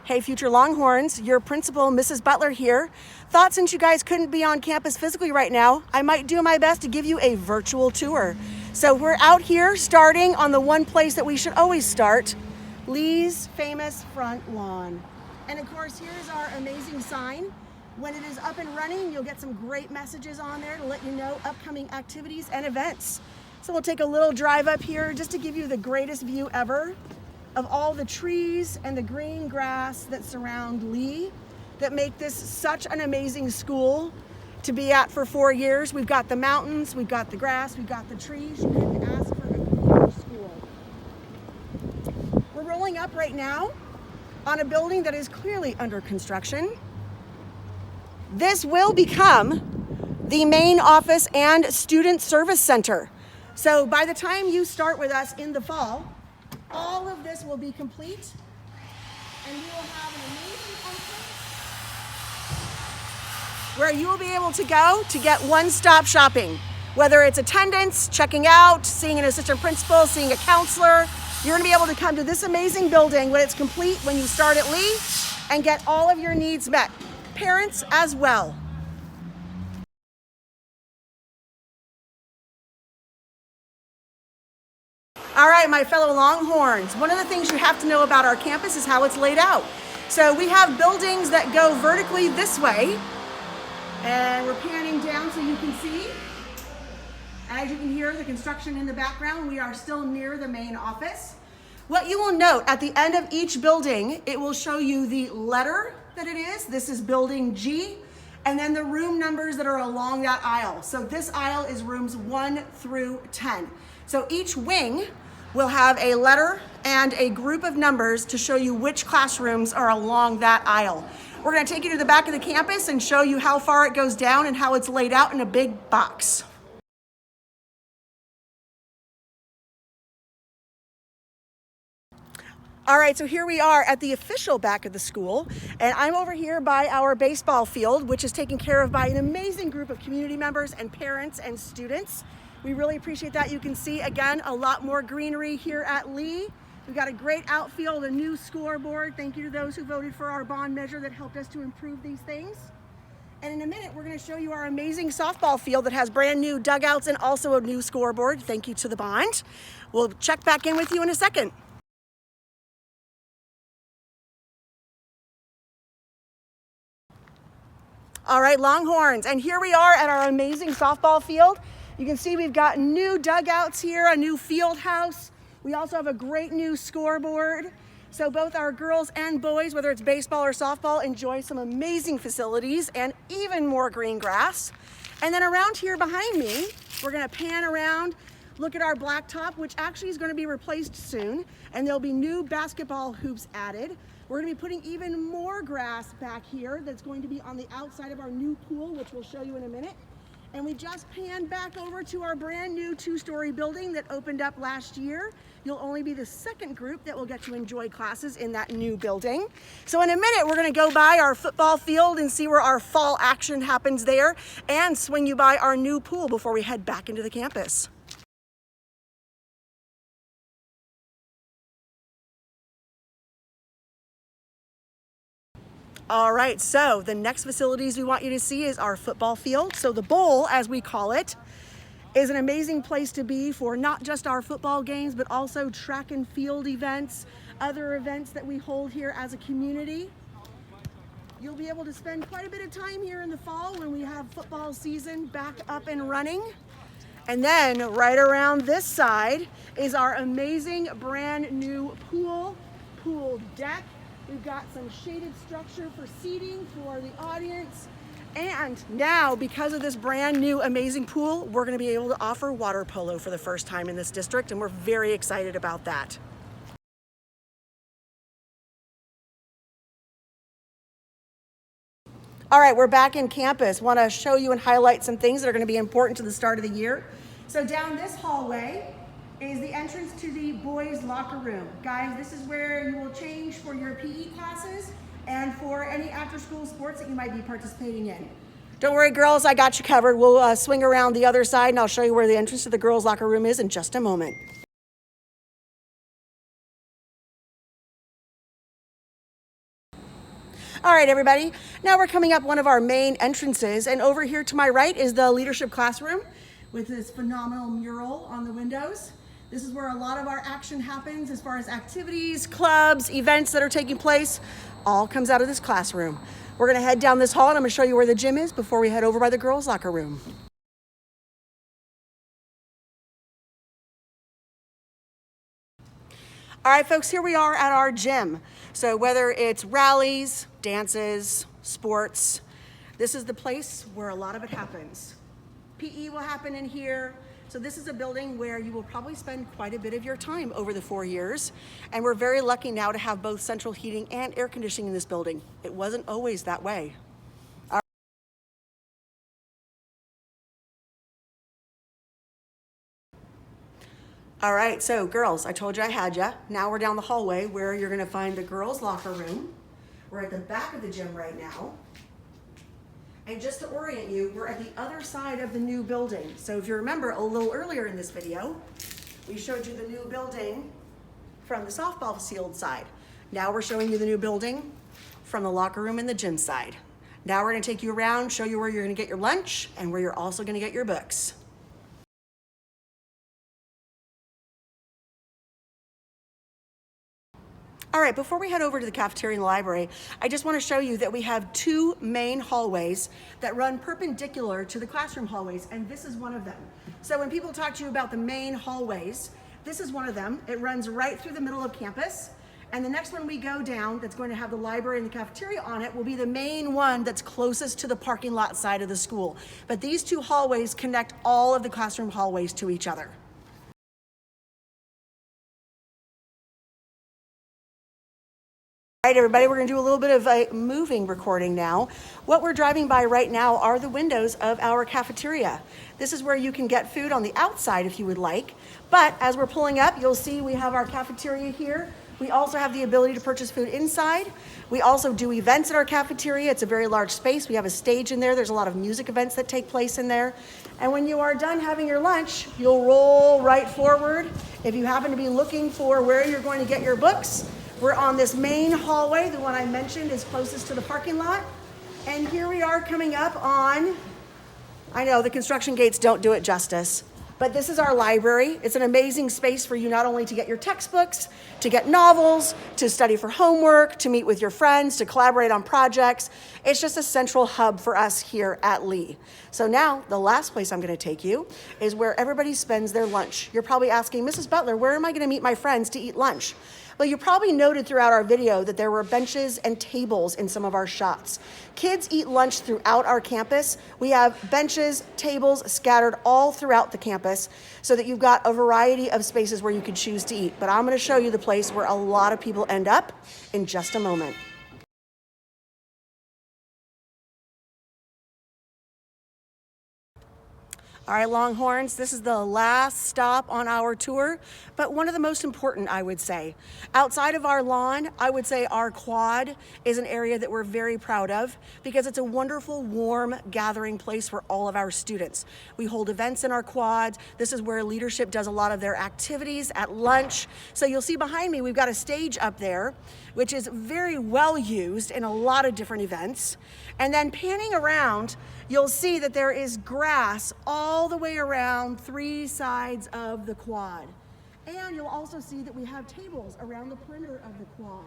Hey, future Longhorns, your principal, Mrs. Butler here. Thought since you guys couldn't be on campus physically right now, I might do my best to give you a virtual tour. So we're out here starting on the one place that we should always start, Lee's famous front lawn. And of course, here's our amazing sign. When it is up and running, you'll get some great messages on there to let you know upcoming activities and events. So we'll take a little drive up here just to give you the greatest view ever of all the trees and the green grass that surround Lee that make this such an amazing school to be at for 4 years. We've got the mountains, we've got the grass, we've got the trees. You couldn't ask for a cooler school. We're rolling up right now on a building that is clearly under construction. This will become the main office and student service center. So by the time you start with us in the fall, all of this will be complete, and we will have an amazing entrance where you will be able to go to get one-stop shopping. Whether it's attendance, checking out, seeing an assistant principal, seeing a counselor, you're going to be able to come to this amazing building when it's complete, when you start at Lee, and get all of your needs met. Parents as well. All right, my fellow Longhorns, one of the things you have to know about our campus is how it's laid out. So we have buildings that go vertically this way, and we're panning down so you can see. As you can hear the construction in the background, we are still near the main office. What you will note at the end of each building, it will show you the letter that it is. This is building G, and then the room numbers that are along that aisle. So this aisle is rooms 1 through 10. So each wing will have a letter and a group of numbers to show you which classrooms are along that aisle. We're going to take you to the back of the campus and show you how far it goes down and how it's laid out in a big box. All right, so here we are at the official back of the school, and I'm over here by our baseball field, which is taken care of by an amazing group of community members and parents and students. We really appreciate that. You can see, again, a lot more greenery here at Lee. We've got a great outfield, a new scoreboard. Thank you to those who voted for our bond measure that helped us to improve these things. And in a minute, we're going to show you our amazing softball field that has brand new dugouts and also a new scoreboard. Thank you to the bond. We'll check back in with you in a second. All right, Longhorns, and here we are at our amazing softball field. You can see we've got new dugouts here, a new field house. We also have a great new scoreboard. So both our girls and boys, whether it's baseball or softball, enjoy some amazing facilities and even more green grass. And then around here behind me, we're gonna pan around, look at our blacktop, which actually is gonna be replaced soon, and there'll be new basketball hoops added. We're gonna be putting even more grass back here that's going to be on the outside of our new pool, which we'll show you in a minute. And we just panned back over to our brand new 2-story building that opened up last year. You'll only be the second group that will get to enjoy classes in that new building. So in a minute, we're gonna go by our football field and see where our fall action happens there, and swing you by our new pool before we head back into the campus. All right, so the next facilities we want you to see is our football field. So the bowl, as we call it, is an amazing place to be for not just our football games, but also track and field events, other events that we hold here as a community. You'll be able to spend quite a bit of time here in the fall when we have football season back up and running. And then right around this side is our amazing brand new pool deck. We've got some shaded structure for seating for the audience. And now, because of this brand new amazing pool, we're going to be able to offer water polo for the first time in this district, and we're very excited about that. All right, we're back in campus. Want to show you and highlight some things that are going to be important to the start of the year. So down this hallway is the entrance to the boys' locker room. Guys, this is where you will change for your PE classes and for any after-school sports that you might be participating in. Don't worry, girls, I got you covered. We'll swing around the other side, and I'll show you where the entrance to the girls' locker room is in just a moment. All right, everybody. Now we're coming up one of our main entrances, and over here to my right is the leadership classroom with this phenomenal mural on the windows. This is where a lot of our action happens as far as activities, clubs, events that are taking place. All comes out of this classroom. We're gonna head down this hall and I'm gonna show you where the gym is before we head over by the girls' locker room. All right, folks, here we are at our gym. So whether it's rallies, dances, sports, this is the place where a lot of it happens. PE will happen in here. So this is a building where you will probably spend quite a bit of your time over the 4 years. And we're very lucky now to have both central heating and air conditioning in this building. It wasn't always that way. All right, so girls, I told you I had you. Now we're down the hallway where you're gonna find the girls' locker room. We're at the back of the gym right now. And just to orient you, we're at the other side of the new building. So if you remember a little earlier in this video, we showed you the new building from the softball field side. Now we're showing you the new building from the locker room and the gym side. Now we're gonna take you around, show you where you're gonna get your lunch and where you're also gonna get your books. All right, before we head over to the cafeteria and the library, I just want to show you that we have two main hallways that run perpendicular to the classroom hallways, and this is one of them. So when people talk to you about the main hallways, this is one of them. It runs right through the middle of campus, and the next one we go down that's going to have the library and the cafeteria on it will be the main one that's closest to the parking lot side of the school. But these two hallways connect all of the classroom hallways to each other. All right, everybody, we're gonna do a little bit of a moving recording now. What we're driving by right now are the windows of our cafeteria. This is where you can get food on the outside if you would like, but as we're pulling up, you'll see we have our cafeteria here. We also have the ability to purchase food inside. We also do events at our cafeteria. It's a very large space. We have a stage in there. There's a lot of music events that take place in there. And when you are done having your lunch, you'll roll right forward. If you happen to be looking for where you're going to get your books, we're on this main hallway. The one I mentioned is closest to the parking lot. And here we are coming up on, I know the construction gates don't do it justice, but this is our library. It's an amazing space for you not only to get your textbooks, to get novels, to study for homework, to meet with your friends, to collaborate on projects. It's just a central hub for us here at Lee. So now the last place I'm gonna take you is where everybody spends their lunch. You're probably asking, Mrs. Butler, where am I gonna meet my friends to eat lunch? Well, you probably noted throughout our video that there were benches and tables in some of our shots. Kids eat lunch throughout our campus. We have benches, tables scattered all throughout the campus so that you've got a variety of spaces where you can choose to eat. But I'm going to show you the place where a lot of people end up in just a moment. All right, Longhorns, this is the last stop on our tour, but one of the most important, I would say. Outside of our lawn, I would say our quad is an area that we're very proud of because it's a wonderful, warm gathering place for all of our students. We hold events in our quads. This is where leadership does a lot of their activities at lunch. So you'll see behind me, we've got a stage up there, which is very well used in a lot of different events. And then panning around, you'll see that there is grass all the way around 3 sides of the quad. And you'll also see that we have tables around the perimeter of the quad,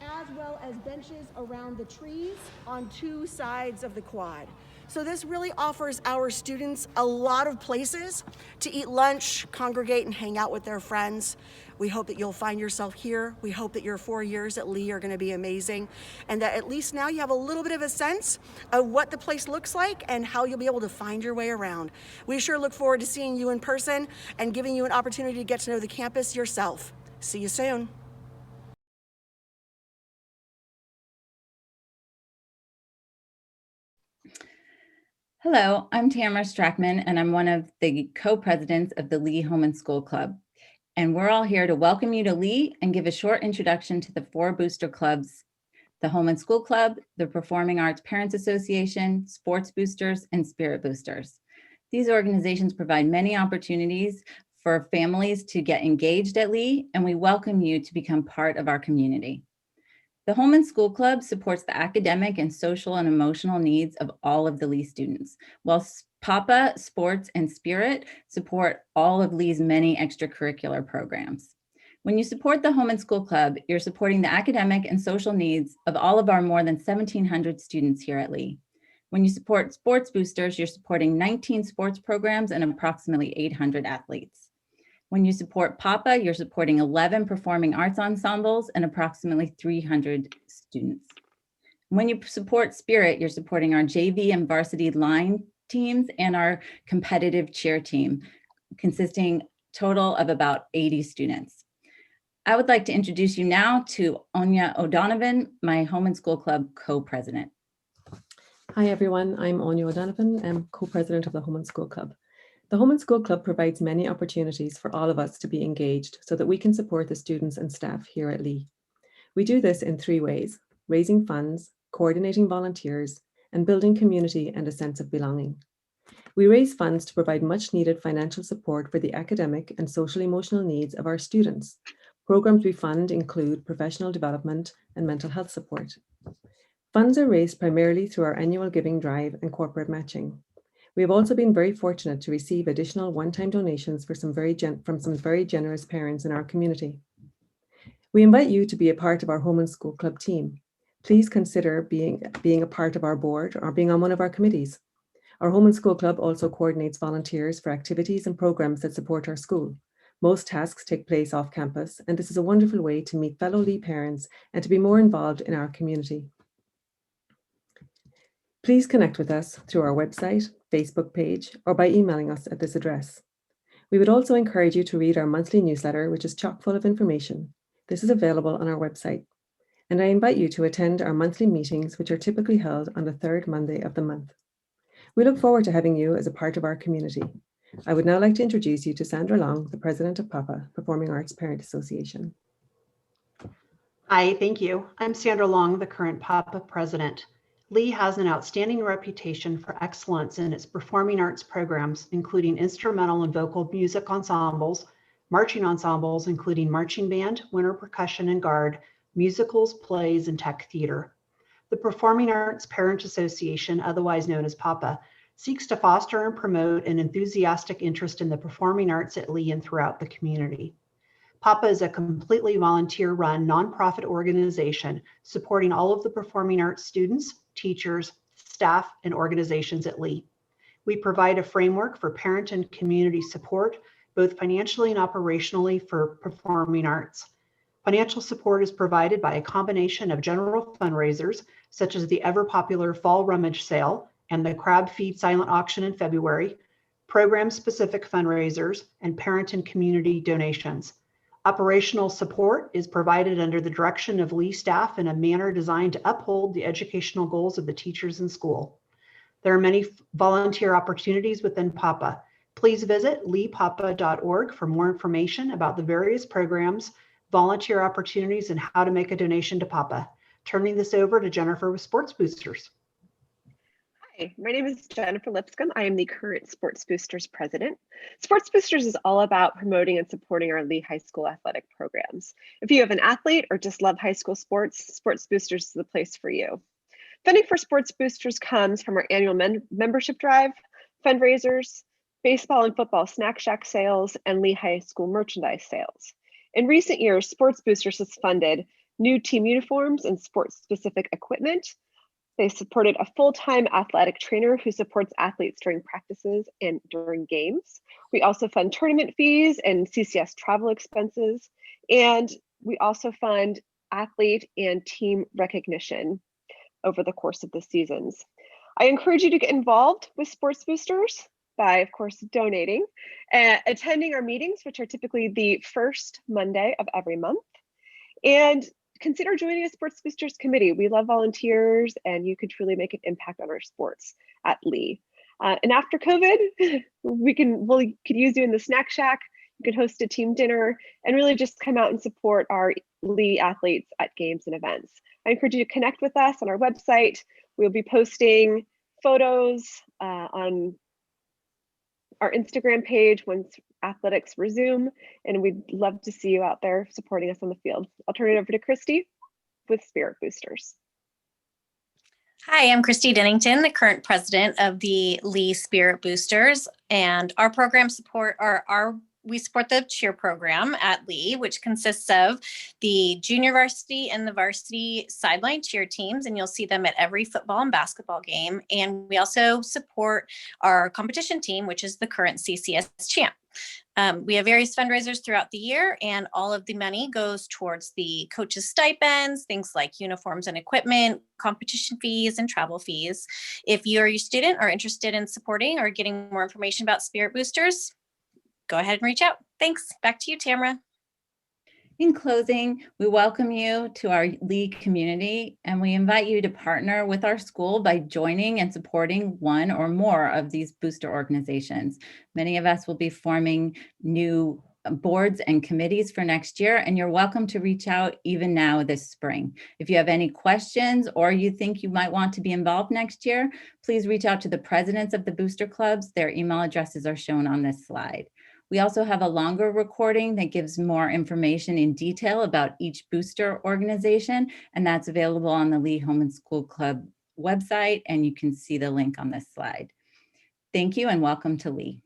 as well as benches around the trees on 2 sides of the quad. So this really offers our students a lot of places to eat lunch, congregate, and hang out with their friends. We hope that you'll find yourself here. We hope that your 4 years at Lee are going to be amazing, and that at least now you have a little bit of a sense of what the place looks like and how you'll be able to find your way around. We sure look forward to seeing you in person and giving you an opportunity to get to know the campus yourself. See you soon. Hello, I'm Tamara Strackman, and I'm one of the co-presidents of the Lee Home and School Club. And we're all here to welcome you to Lee and give a short introduction to the 4 booster clubs: the Home and School Club, the Performing Arts Parents Association, Sports Boosters, and Spirit Boosters. These organizations provide many opportunities for families to get engaged at Lee, and we welcome you to become part of our community. The Holman School Club supports the academic and social and emotional needs of all of the Lee students, while Papa, Sports, and Spirit support all of Lee's many extracurricular programs. When you support the Holman School Club, you're supporting the academic and social needs of all of our more than 1,700 students here at Lee. When you support Sports Boosters, you're supporting 19 sports programs and approximately 800 athletes. When you support Papa, you're supporting 11 performing arts ensembles and approximately 300 students. When you support Spirit, you're supporting our JV and varsity line teams and our competitive cheer team, consisting total of about 80 students. I would like to introduce you now to Anya O'Donovan, my Holman School Club co-president. Hi everyone, I'm Anya O'Donovan. I'm co-president of the Holman School Club. The Holman School Club provides many opportunities for all of us to be engaged so that we can support the students and staff here at Lee. We do this in 3 ways: raising funds, coordinating volunteers, and building community and a sense of belonging. We raise funds to provide much needed financial support for the academic and social emotional needs of our students. Programs we fund include professional development and mental health support. Funds are raised primarily through our annual giving drive and corporate matching. We have also been very fortunate to receive additional one-time donations from some very generous parents in our community. We invite you to be a part of our Holman School Club team. Please consider being a part of our board or being on one of our committees. Our Holman School Club also coordinates volunteers for activities and programs that support our school. Most tasks take place off campus, and this is a wonderful way to meet fellow Lee parents and to be more involved in our community. Please connect with us through our website, Facebook page, or by emailing us at this address. We would also encourage you to read our monthly newsletter, which is chock full of information. This is available on our website. And I invite you to attend our monthly meetings, which are typically held on the 3rd Monday of the month. We look forward to having you as a part of our community. I would now like to introduce you to Sandra Long, the president of PAPA, Performing Arts Parent Association. Hi, thank you. I'm Sandra Long, the current PAPA president. Lee has an outstanding reputation for excellence in its performing arts programs, including instrumental and vocal music ensembles, marching ensembles, including marching band, winter percussion and guard, musicals, plays, and tech theater. The Performing Arts Parent Association, otherwise known as PAPA, seeks to foster and promote an enthusiastic interest in the performing arts at Lee and throughout the community. PAPA is a completely volunteer-run nonprofit organization supporting all of the performing arts students, teachers, staff, and organizations at Lee. We provide a framework for parent and community support, both financially and operationally, for performing arts. Financial support is provided by a combination of general fundraisers, such as the ever-popular Fall Rummage Sale and the Crab Feed Silent Auction in February, program-specific fundraisers, and parent and community donations. Operational support is provided under the direction of Lee staff in a manner designed to uphold the educational goals of the teachers in school. There are many volunteer opportunities within PAPA. Please visit leepapa.org for more information about the various programs, volunteer opportunities, and how to make a donation to PAPA. Turning this over to Jennifer with Sports Boosters. Hi, my name is Jennifer Lipscomb. I am the current Sports Boosters president. Sports Boosters is all about promoting and supporting our Lee High School athletic programs. If you have an athlete or just love high school sports, Sports Boosters is the place for you. Funding for Sports Boosters comes from our annual membership drive, fundraisers, baseball and football snack shack sales, and Lee High School merchandise sales. In recent years, Sports Boosters has funded new team uniforms and sports-specific equipment. They supported a full-time athletic trainer who supports athletes during practices and during games. We also fund tournament fees and CCS travel expenses. And we also fund athlete and team recognition over the course of the seasons. I encourage you to get involved with Sports Boosters by, of course, donating, attending our meetings, which are typically the first Monday of every month, and consider joining a Sports Boosters committee. We love volunteers, and you could truly make an impact on our sports at Lee. And after COVID, we could use you in the snack shack. You can host a team dinner and really just come out and support our Lee athletes at games and events. I encourage you to connect with us on our website. We'll be posting photos on our Instagram page once athletics resume, and we'd love to see you out there supporting us on the field. I'll turn it over to Christy. with Spirit Boosters. Hi, I'm Christy Dennington, the current president of the Lee Spirit Boosters, and our program we support the cheer program at Lee, which consists of the junior varsity and the varsity sideline cheer teams, and you'll see them at every football and basketball game. And we also support our competition team, which is the current CCS champ. We have various fundraisers throughout the year, and all of the money goes towards the coaches' stipends, things like uniforms and equipment, competition fees, and travel fees. If you're a student or interested in supporting or getting more information about Spirit Boosters, go ahead and reach out. Thanks. Back to you, Tamara. In closing, we welcome you to our Lee community, and we invite you to partner with our school by joining and supporting one or more of these booster organizations. Many of us will be forming new boards and committees for next year, and you're welcome to reach out even now this spring. If you have any questions or you think you might want to be involved next year, please reach out to the presidents of the booster clubs. Their email addresses are shown on this slide. We also have a longer recording that gives more information in detail about each booster organization, and that's available on the Lee Home and School Club website, and you can see the link on this slide. Thank you and welcome to Lee.